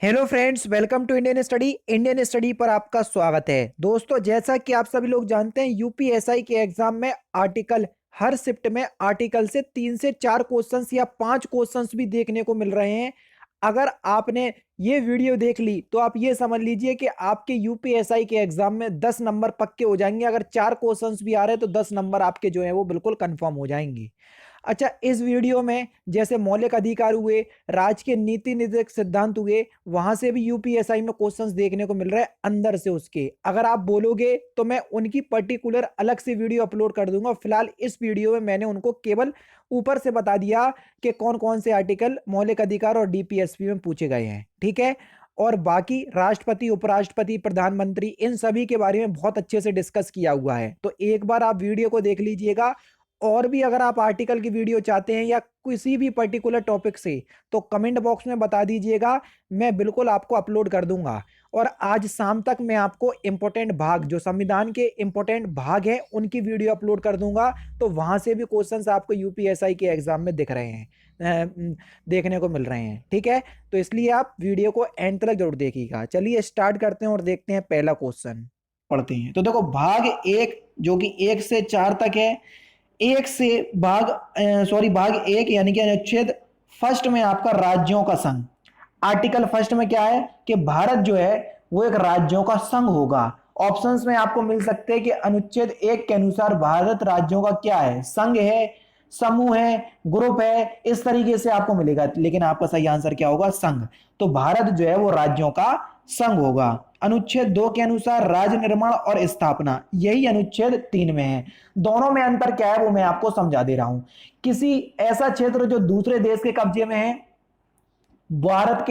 Hello friends, welcome to Indian study पर आपका स्वागत है। दोस्तों, जैसा कि आप सभी लोग जानते हैं, यूपीएसआई के एग्जाम में आर्टिकल हर शिफ्ट में आर्टिकल से 3 से 4 क्वेश्चंस या 5 क्वेश्चंस भी देखने को मिल रहे हैं। अगर आपने ये वीडियो देख ली तो आप ये समझ लीजिए कि आपके यूपीएसआई के एग्जाम में 10 नंबर पक्के हो जाएंगे। अगर 4 क्वेश्चंस भी आ रहे हैं तो 10 नंबर आपके जो है वो बिल्कुल कंफर्म हो जाएंगे। अच्छा, इस वीडियो में जैसे मौलिक अधिकार हुए, राज्य के नीति निर्देशक सिद्धांत हुए, वहां से भी यूपीएसआई में क्वेश्चंस देखने को मिल रहे हैं अंदर से उसके। अगर आप बोलोगे तो मैं उनकी पर्टिकुलर अलग से वीडियो अपलोड कर दूंगा। फिलहाल इस वीडियो में मैंने उनको केवल ऊपर से बता दिया कि कौन कौन से आर्टिकल मौलिक अधिकार और डीपीएसपी में पूछे गए हैं, ठीक है। और बाकी राष्ट्रपति, उपराष्ट्रपति, प्रधानमंत्री, इन सभी के बारे में बहुत अच्छे से डिस्कस किया हुआ है। तो एक बार आप वीडियो को देख लीजिएगा। और भी अगर आप आर्टिकल की वीडियो चाहते हैं या किसी भी पर्टिकुलर टॉपिक से, तो कमेंट बॉक्स में बता दीजिएगा, मैं बिल्कुल आपको अपलोड कर दूंगा। और आज शाम तक मैं आपको इंपॉर्टेंट भाग, जो संविधान के इंपॉर्टेंट भाग हैं, उनकी वीडियो अपलोड कर दूंगा। तो वहां से भी क्वेश्चंस आपको यूपीएसआई के एग्जाम में दिख रहे हैं, देखने को मिल रहे हैं, ठीक है। तो इसलिए आप वीडियो को एंड तक जरूर देखिएगा। चलिए स्टार्ट करते हैं और देखते हैं पहला क्वेश्चन। पढ़ते हैं। तो देखो, भाग 1 जो कि 1 से 4 तक है। एक से भाग 1 यानी कि अनुच्छेद फर्स्ट में आपका राज्यों का संघ। आर्टिकल फर्स्ट में क्या है कि भारत जो है वो एक राज्यों का संघ होगा। ऑप्शंस में आपको मिल सकते हैं कि अनुच्छेद 1 के अनुसार भारत राज्यों का क्या है, संघ है, समूह है, ग्रुप है, इस तरीके से आपको मिलेगा। लेकिन आपका सही आंसर क्या होगा, संघ। तो भारत जो है वो राज्यों का संघ होगा। अनुच्छेद 2 के अनुसार राज्य निर्माण और स्थापना, यही अनुच्छेद 3 में है। दोनों में अंतर क्या है वो मैं आपको समझा दे रहा हूं। किसी ऐसा क्षेत्र जो दूसरे देश के कब्जे में है, भारत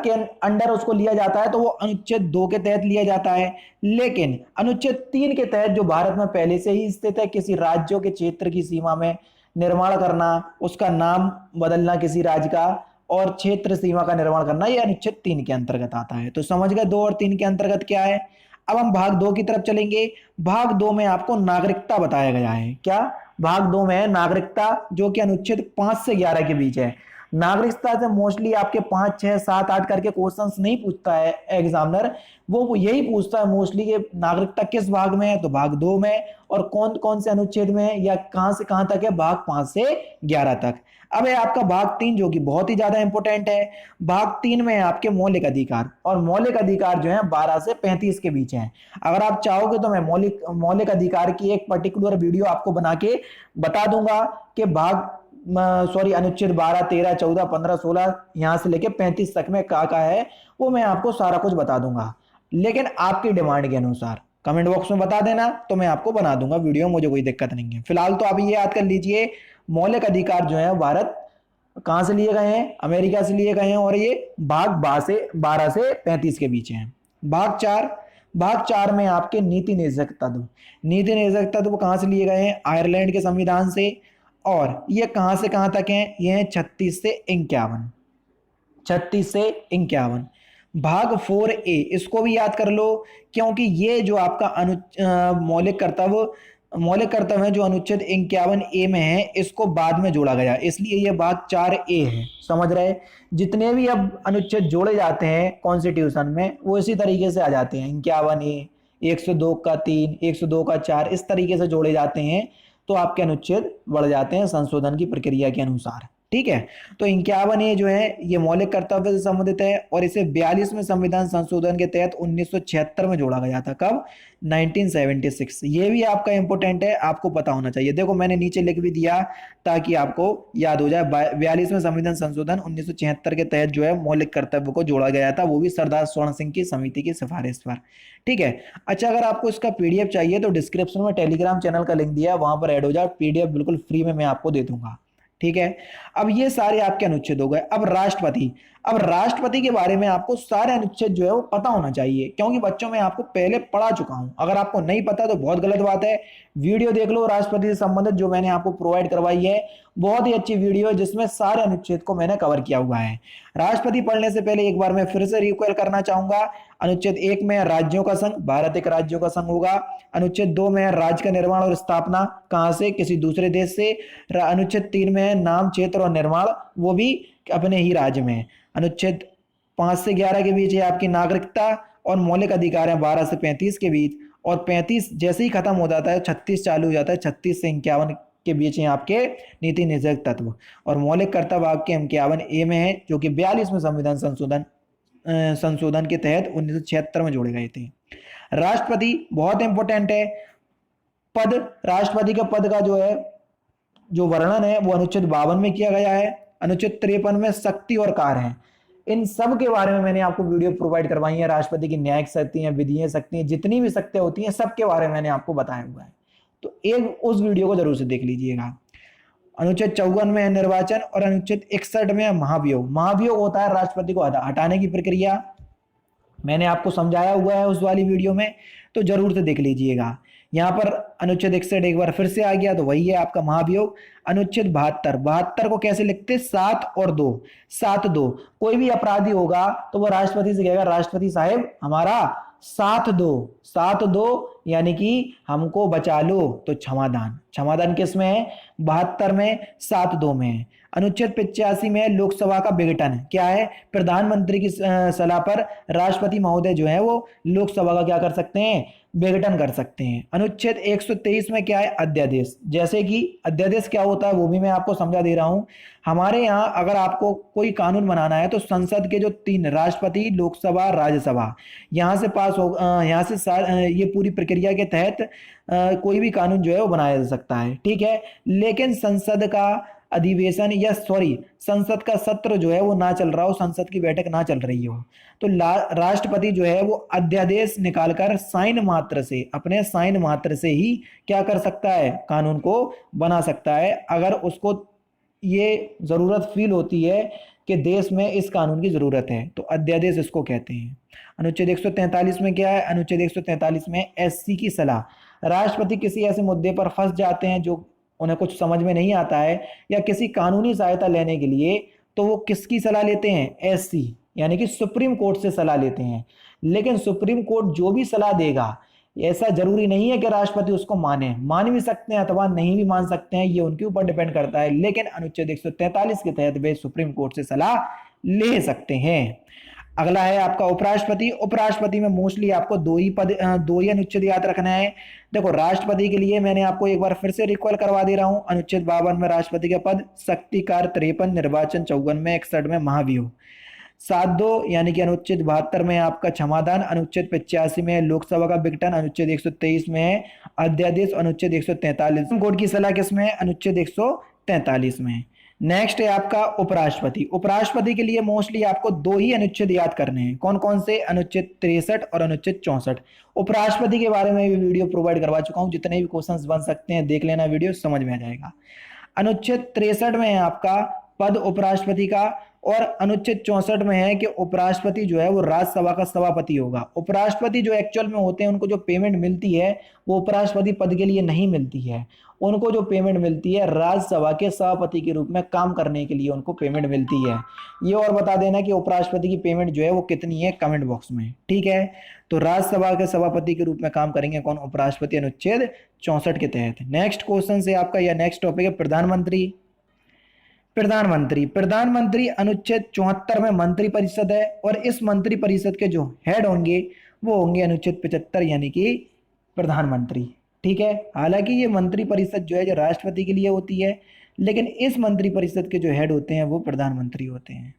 के अंडर उसको लिया जाता है, तो वो अनुच्छेद 2 के तहत लिया जाता है। लेकिन अनुच्छेद 3 के तहत जो भारत में पहले से ही स्थित है, किसी राज्यों के क्षेत्र की सीमा में निर्माण करना, उसका नाम बदलना किसी राज्य का, और क्षेत्र सीमा का निर्माण करना, यह अनुच्छेद 3 के अंतर्गत आता है। तो समझ गए 2 और 3 के अंतर्गत क्या है। अब हम भाग 2 की तरफ चलेंगे। भाग 2 में आपको नागरिकता बताया गया है। क्या भाग 2 में है नागरिकता, जो कि अनुच्छेद 5 से 11 के बीच है। नागरिकता से मोस्टली आपके 5, 6, 7, 8 करके क्वेश्चंस नहीं पूछता है एग्जामिनर। वो यही पूछता है मोस्टली कि नागरिकता किस भाग में है, तो भाग 2 में। और कौन कौन से अनुच्छेद में है या कहां से कहां तक है, भाग 5 से 11 तक। अब है आपका भाग 3, जो कि बहुत ही ज्यादा इंपॉर्टेंट है। भाग 3 में है आपके मौलिक अधिकार, और मौलिक अधिकार जो है 12 से 35 के बीच है। अगर आप चाहोगे तो मैं मौलिक अधिकार की एक पर्टिकुलर वीडियो आपको बना के बता दूंगा कि अनुच्छेद 12, 13, 14, 15, 16 यहां से लेके 35 तक में क्या है, वो मैं आपको सारा कुछ बता दूंगा। लेकिन आपकी डिमांड के अनुसार कमेंट बॉक्स में बता देना, तो मैं आपको बना दूंगा वीडियो, मुझे कोई दिक्कत नहीं है। फिलहाल तो आप ये याद कर लीजिए, मौलिक अधिकार जो है भारत कहां से लिए गए हैं, अमेरिका से लिए गए हैं, और ये भाग 12 से 35 के बीच हैं। भाग 4 में आपके नीति निर्देशक तत्व कहां से लिए गए हैं, आयरलैंड के संविधान से। और ये कहां से कहां तक हैं, ये हैं 36 से 51। भाग 4A इसको भी याद कर लो, क्योंकि ये जो आपका मौलिक कर्तव्य है जो अनुच्छेद 51A में है, इसको बाद में जोड़ा गया, इसलिए ये भाग 4A है। समझ रहे, जितने भी अब अनुच्छेद जोड़े जाते हैं कॉन्स्टिट्यूशन में, वो इसी तरीके से आ जाते हैं। 51A, 102 का 3, 102 का 4, इस तरीके से जोड़े जाते हैं। तो आपके अनुच्छेद बढ़ जाते हैं संशोधन की प्रक्रिया के अनुसार, ठीक है। तो 51A जो है ये मौलिक कर्तव्य से संबंधित है, और इसे 42वें संविधान संशोधन के तहत 1976 में जोड़ा गया था। कब, 1976। ये भी आपका इंपॉर्टेंट है, आपको पता होना चाहिए। देखो मैंने नीचे लिख भी दिया ताकि आपको याद हो जाए। 42वें संविधान संशोधन 1976 के तहत जो है मौलिक कर्तव्य को जोड़ा गया था, वो भी सरदार स्वर्ण सिंह की समिति की सिफारिश पर, ठीक है। अच्छा, अगर आपको इसका पीडीएफ चाहिए तो डिस्क्रिप्शन में टेलीग्राम चैनल का लिंक दिया है, वहां पर ऐड हो जाए, पीडीएफ बिल्कुल फ्री में मैं आपको दे दूंगा, ठीक है। अब ये सारे आपके अनुच्छेद हो गए। अब राष्ट्रपति के बारे में आपको सारे अनुच्छेद जो है वो पता होना चाहिए, क्योंकि बच्चों में आपको पहले पढ़ा चुका हूं। अगर आपको नहीं पता तो बहुत गलत बात है। वीडियो देख लो राष्ट्रपति से संबंधित, जो मैंने आपको प्रोवाइड करवाई है, बहुत ही अच्छी वीडियो है, जिसमें सारे अनुच्छेद को मैंने कवर किया हुआ है। राष्ट्रपति पढ़ने से पहले एक बार मैं फिर से रिकॉल करना चाहूंगा। अनुच्छेद 1 में राज्यों का संघ, भारत एक राज्यों का संघ होगा। अनुच्छेद 2 में राज्य का निर्माण और स्थापना, कहां से, किसी दूसरे देश से। अनुच्छेद 3 में नाम, क्षेत्र और निर्माण, वो भी अपने ही राज्य में। अनुच्छेद 5 से 11 के बीच है आपकी नागरिकता, और मौलिक अधिकार है 12 से 35 के बीच, और 35 जैसे ही खत्म हो जाता है 36 चालू हो जाता है, 36 से 51 के बीच हैं आपके नीति निर्देशक तत्व। और मौलिक कर्तव्य आपके 51 ए में है, जो कि 42वें संविधान संशोधन के तहत 1976 में जोड़े गए थे। राष्ट्रपति बहुत इंपॉर्टेंट है। पद, राष्ट्रपति के पद का जो वर्णन है वो अनुच्छेद 52 में किया गया है। अनुच्छेद 53 में शक्ति और कार्य है। इन सब के बारे में मैंने आपको वीडियो प्रोवाइड करवाई है। राष्ट्रपति की न्यायिक शक्तियां, विधीय शक्तियां, जितनी भी शक्तियां होती हैं सबके बारे में मैंने आपको बताया हुआ है, तो एक उस वीडियो को जरूर से देख लीजिएगा। अनुच्छेद 54 में है निर्वाचन, और अनुच्छेद 61 में है महाभियोग। महाभियोग होता है राष्ट्रपति को हटाने की प्रक्रिया, मैंने आपको समझाया हुआ है उस वाली वीडियो में, तो जरूर से देख लीजिएगा। यहाँ पर अनुच्छेद 61 एक बार फिर से आ गया, तो वही है आपका महाभियोग। अनुच्छेद 72 को कैसे लिखते? 7 और 2, 7-2। कोई भी अपराधी होगा तो वह राष्ट्रपति से कहेगा, राष्ट्रपति साहब हमारा साथ दो, साथ दो, यानी कि हमको बचा लो। तो क्षमादान, क्षमादान किस में है? 72 में, 7-2 में है। अनुच्छेद 85 में लोकसभा का विघटन, क्या है? प्रधानमंत्री की सलाह पर राष्ट्रपति महोदय जो है वो लोकसभा का क्या कर सकते हैं? विघटन कर सकते हैं। अनुच्छेद 123 में क्या है? अध्यादेश। जैसे कि अध्यादेश क्या होता है वो भी मैं आपको समझा दे रहा हूं। हमारे यहाँ अगर आपको कोई कानून बनाना है तो संसद के जो 3, राष्ट्रपति, लोकसभा, राज्यसभा, यहाँ से पास हो, यहाँ से ये पूरी प्रक्रिया के तहत कोई भी कानून जो है वो बनाया जा सकता है, ठीक है। लेकिन संसद का अधिवेशन या संसद का सत्र जो है वो ना चल रहा हो, संसद की बैठक ना चल रही हो, तो राष्ट्रपति जो है वो अध्यादेश निकालकर साइन मात्र से, अपने साइन मात्र से ही क्या कर सकता है? कानून को बना सकता है, अगर उसको ये जरूरत फील होती है कि देश में इस कानून की जरूरत है, तो अध्यादेश इसको कहते हैं। अनुच्छेद 143 में क्या है? अनुच्छेद 143 में एससी की सलाह। राष्ट्रपति किसी ऐसे मुद्दे पर फंस जाते हैं जो उन्हें कुछ समझ में नहीं आता है, या किसी कानूनी सहायता लेने के लिए, तो वो किसकी सलाह लेते हैं? एससी, यानी कि सुप्रीम कोर्ट से सलाह लेते हैं। लेकिन सुप्रीम कोर्ट जो भी सलाह देगा, ऐसा जरूरी नहीं है कि राष्ट्रपति उसको मान भी सकते हैं अथवा नहीं भी मान सकते हैं, ये उनके ऊपर डिपेंड करता है। लेकिन अनुच्छेद 143 के तहत वे सुप्रीम कोर्ट से सलाह ले सकते हैं। अगला है आपका उपराष्ट्रपति। उपराष्ट्रपति में मोस्टली आपको दो ही अनुच्छेद याद रखना है। देखो, राष्ट्रपति के लिए मैंने आपको एक बार फिर से रिकॉल करवा दे रहा हूं। अनुच्छेद 52 में राष्ट्रपति के पद, शक्ति, कार्य 53, निर्वाचन 54 में, 61 में महाभियोग, 7-2 यानी कि अनुच्छेद 72 में आपका क्षमादान, अनुच्छेद 85 में लोकसभा का विघटन, अनुच्छेद 123 में है अध्यादेश, अनुच्छेद 143 कोर्ट की सलाह किसमें है? अनुच्छेद 143 में। नेक्स्ट है आपका उपराष्ट्रपति। उपराष्ट्रपति के लिए मोस्टली आपको दो ही अनुच्छेद याद करने हैं। कौन कौन से? अनुच्छेद 63 और अनुच्छेद 64। उपराष्ट्रपति के बारे में भी वीडियो प्रोवाइड करवा चुका हूं, जितने भी क्वेश्चंस बन सकते हैं देख लेना, वीडियो समझ में आ जाएगा। अनुच्छेद 63 में है आपका पद उपराष्ट्रपति का, और अनुच्छेद 64 में है कि उपराष्ट्रपति जो है वो राज्यसभा का सभापति होगा। उपराष्ट्रपति जो एक्चुअल में होते हैं, उनको जो पेमेंट मिलती है वो उपराष्ट्रपति पद के लिए नहीं मिलती है। उनको जो पेमेंट मिलती है राज्यसभा के सभापति के रूप में काम करने के लिए उनको पेमेंट मिलती है। ये और बता देना कि उपराष्ट्रपति की पेमेंट जो है वो कितनी है, कमेंट बॉक्स में, ठीक है। तो राज्यसभा के सभापति के रूप में काम करेंगे कौन? उपराष्ट्रपति, अनुच्छेद 64 के तहत। नेक्स्ट क्वेश्चन से आपका या नेक्स्ट टॉपिक है प्रधानमंत्री। प्रधानमंत्री अनुच्छेद 74 में मंत्री परिषद है, और इस मंत्री परिषद के जो हेड होंगे वो होंगे अनुच्छेद 75 यानी कि प्रधानमंत्री, ठीक है। हालांकि ये मंत्री परिषद जो है जो राष्ट्रपति के लिए होती है, लेकिन इस मंत्री परिषद के जो हेड होते हैं वो प्रधानमंत्री होते हैं।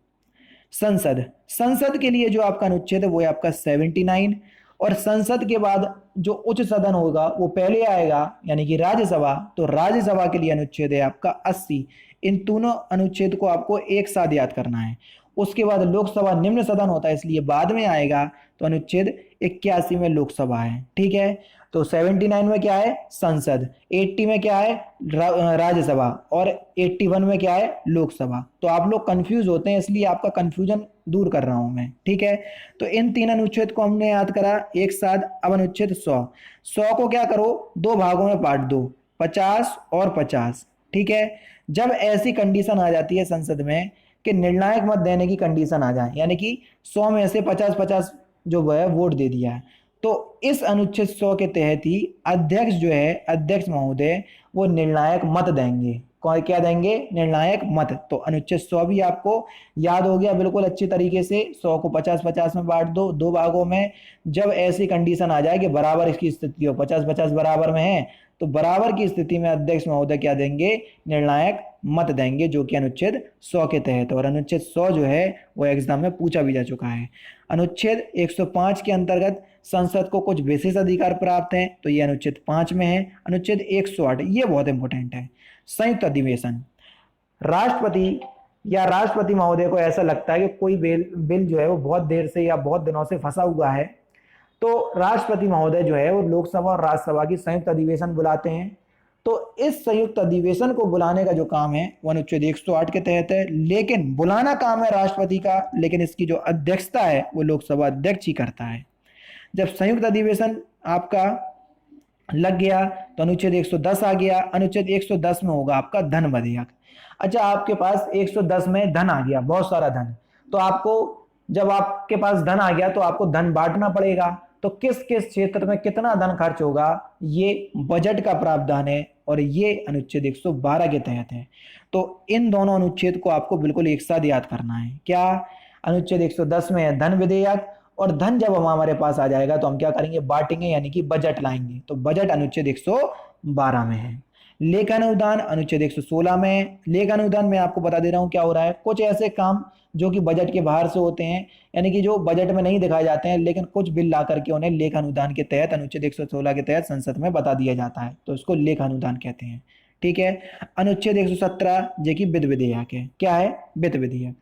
संसद के लिए जो आपका अनुच्छेद है वो है आपका 79, और संसद के बाद जो उच्च सदन होगा वो पहले आएगा यानी कि राज्यसभा। तो राज्यसभा के लिए अनुच्छेद है आपका 80। इन दोनों अनुच्छेद को आपको एक साथ याद करना है। उसके बाद लोकसभा निम्न सदन होता है इसलिए बाद में आएगा, तो अनुच्छेद 81 में लोकसभा है, ठीक है। तो 79 में क्या है? संसद, 80 में क्या है? राज्यसभा, और 81 में क्या है? लोकसभा। तो आप लोग कंफ्यूज होते हैं, इसलिए आपका कंफ्यूजन दूर कर रहा हूं मैं, ठीक है। तो इन 3 अनुच्छेद को हमने याद करा एक साथ। अब अनुच्छेद 100 को क्या करो? 2 भागों में बांट दो, 50 और 50, ठीक है। जब ऐसी कंडीशन आ जाती है संसद में कि निर्णायक मत देने की कंडीशन आ जाए, यानी कि 100 में से 50-50 जो है वोट दे दिया है, तो इस अनुच्छेद 100 के तहत ही अध्यक्ष जो है, अध्यक्ष महोदय वो निर्णायक मत देंगे, क्या देंगे, निर्णायक मत। तो अनुच्छेद 100 भी आपको याद हो गया बिल्कुल अच्छी तरीके से। 100 को 50-50 में बांट दो, दो भागों में। जब ऐसी कंडीशन आ जाए कि बराबर इसकी स्थिति हो, 50-50 बराबर में है, तो बराबर की स्थिति में अध्यक्ष महोदय क्या देंगे, निर्णायक मत देंगे, जो कि अनुच्छेद 100 के तहत। और अनुच्छेद 100 जो है वो एग्जाम में पूछा भी जा चुका है। अनुच्छेद 105 के अंतर्गत संसद को कुछ विशेष अधिकार प्राप्त हैं, तो ये अनुच्छेद 5 में है। अनुच्छेद 108 ये बहुत इंपॉर्टेंट है, संयुक्त अधिवेशन। राष्ट्रपति या राष्ट्रपति महोदय को ऐसा लगता है कि कोई बिल जो है वो बहुत देर से या बहुत दिनों से फंसा हुआ है, तो राष्ट्रपति महोदय जो है वो लोकसभा और राज्यसभा की संयुक्त अधिवेशन बुलाते हैं। तो इस संयुक्त अधिवेशन को बुलाने का जो काम है वो अनुच्छेद 108 के तहत है। लेकिन बुलाना काम है राष्ट्रपति का, लेकिन इसकी जो अध्यक्षता है वो लोकसभा अध्यक्ष ही करता है। जब संयुक्त अधिवेशन आपका लग गया तो अनुच्छेद 110 आ गया। अनुच्छेद 110 में होगा आपका धन विधेयक। अच्छा, आपके पास 110 में धन आ गया, बहुत सारा धन, तो आपको जब आपके पास धन आ गया तो आपको धन बांटना पड़ेगा। तो किस किस क्षेत्र में कितना धन खर्च होगा, ये बजट का प्रावधान है और ये अनुच्छेद 112 के तहत है। तो इन दोनों अनुच्छेद को आपको बिल्कुल एक साथ याद करना है। क्या, अनुच्छेद 110 में है धन विधेयक, और धन जब हमारे पास आ जाएगा तो हम क्या करेंगे, बांटेंगे, यानी कि बजट लाएंगे। तो बजट अनुच्छेद 112 में है। लेखानुदान अनुच्छेद 116 में। लेखानुदान में आपको बता दे रहा हूं क्या हो रहा है, कुछ ऐसे काम जो कि बजट के बाहर से होते हैं, यानी कि जो बजट में नहीं दिखाए जाते हैं, लेकिन कुछ बिल ला करके उन्हें लेखानुदान के तहत अनुच्छेद 116 के तहत संसद में बता दिया जाता है, तो इसको लेखानुदान कहते हैं। ठीक है। अनुच्छेद 117 जो कि वित्त विधेयक है। क्या है, वित्त विधेयक।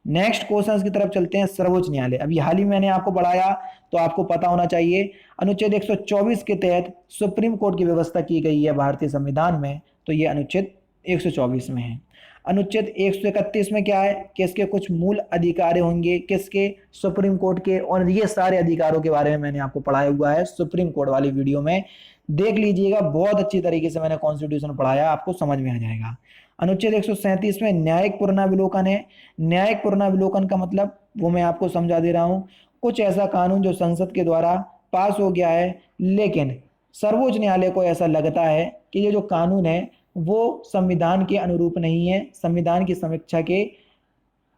नेक्स्ट क्वेश्चन की तरफ चलते हैं। सर्वोच्च न्यायालय, अभी हाल ही मैंने आपको पढ़ाया तो आपको पता होना चाहिए। अनुच्छेद 124 के तहत सुप्रीम कोर्ट की व्यवस्था की गई है भारतीय संविधान में, तो ये अनुच्छेद 124 में है। अनुच्छेद 131 में क्या है कि इसके कुछ मूल अधिकार होंगे, किसके, सुप्रीम कोर्ट के। और ये सारे अधिकारों के बारे में मैंने आपको पढ़ाया हुआ है सुप्रीम कोर्ट वाली वीडियो में, देख लीजिएगा, बहुत अच्छी तरीके से मैंने कॉन्स्टिट्यूशन पढ़ाया, आपको समझ में आ जाएगा। अनुच्छेद 137 में न्यायिक पुनरावलोकन है। न्यायिक पुनरावलोकन का मतलब वो मैं आपको समझा दे रहा हूं, कुछ ऐसा कानून जो संसद के द्वारा पास हो गया है, लेकिन सर्वोच्च न्यायालय को ऐसा लगता है कि ये जो कानून है वो संविधान के अनुरूप नहीं है, संविधान की समीक्षा के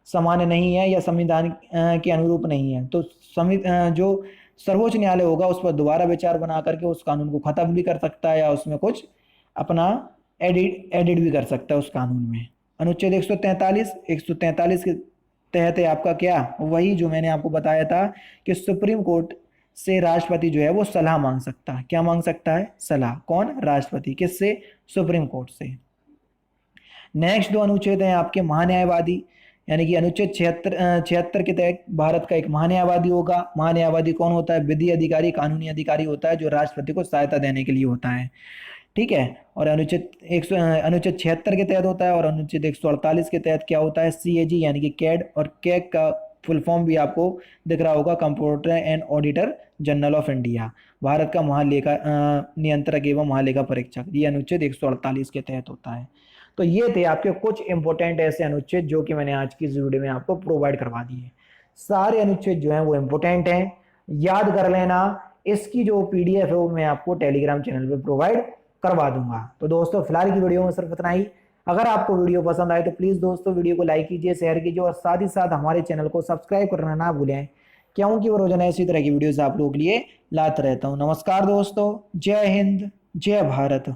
समान नहीं है, या संविधान के अनुरूप नहीं है, तो जो सर्वोच्च न्यायालय होगा उस पर दोबारा विचार बना करके उस कानून को खत्म भी कर सकता है, या उसमें कुछ अपना एडिट भी कर सकता है उस कानून में। अनुच्छेद 143 के तहत है आपका क्या, वही जो मैंने आपको बताया था कि सुप्रीम कोर्ट से राष्ट्रपति जो है वो सलाह मांग सकता है। क्या मांग सकता है, सलाह। कौन, राष्ट्रपति। किससे, सुप्रीम कोर्ट से। नेक्स्ट दो अनुच्छेद हैं आपके महान्यायवादी, यानी कि अनुच्छेद 76 के तहत भारत का एक महान्यायवादी होगा। महान्यायवादी कौन होता है, विधि अधिकारी, कानूनी अधिकारी होता है, जो राष्ट्रपति को सहायता देने के लिए होता है। ठीक है। और अनुच्छेद 76 के तहत होता है। और अनुच्छेद 148 के तहत क्या होता है, सीएजी, यानी कि कैड। और कैग का फुल फॉर्म भी आपको दिख रहा होगा, comptroller and auditor general of India, Bharat का महालेखा नियंत्रक एवं महालेखा परीक्षक। ये अनुच्छेद 148 के तहत होता है। तो ये थे आपके कुछ इंपॉर्टेंट ऐसे अनुच्छेद जो कि मैंने आज की इस वीडियो में आपको प्रोवाइड करवा दिए। सारे अनुच्छेद जो हैं वो इंपॉर्टेंट हैं, याद कर लेना। इसकी जो पीडीएफ है वो मैं आपको टेलीग्राम चैनल पे प्रोवाइड करवा दूंगा। तो दोस्तों फिलहाल की वीडियो में सिर्फ इतना ही। अगर आपको वीडियो पसंद आए तो प्लीज दोस्तों वीडियो को लाइक कीजिए, शेयर कीजिए, और साथ ही साथ हमारे चैनल को सब्सक्राइब करना ना भूलें, क्योंकि वो रोजाना इसी तरह की वीडियोस आप लोगों के लिए लाता रहता हूं। नमस्कार दोस्तों, जय हिंद, जय भारत।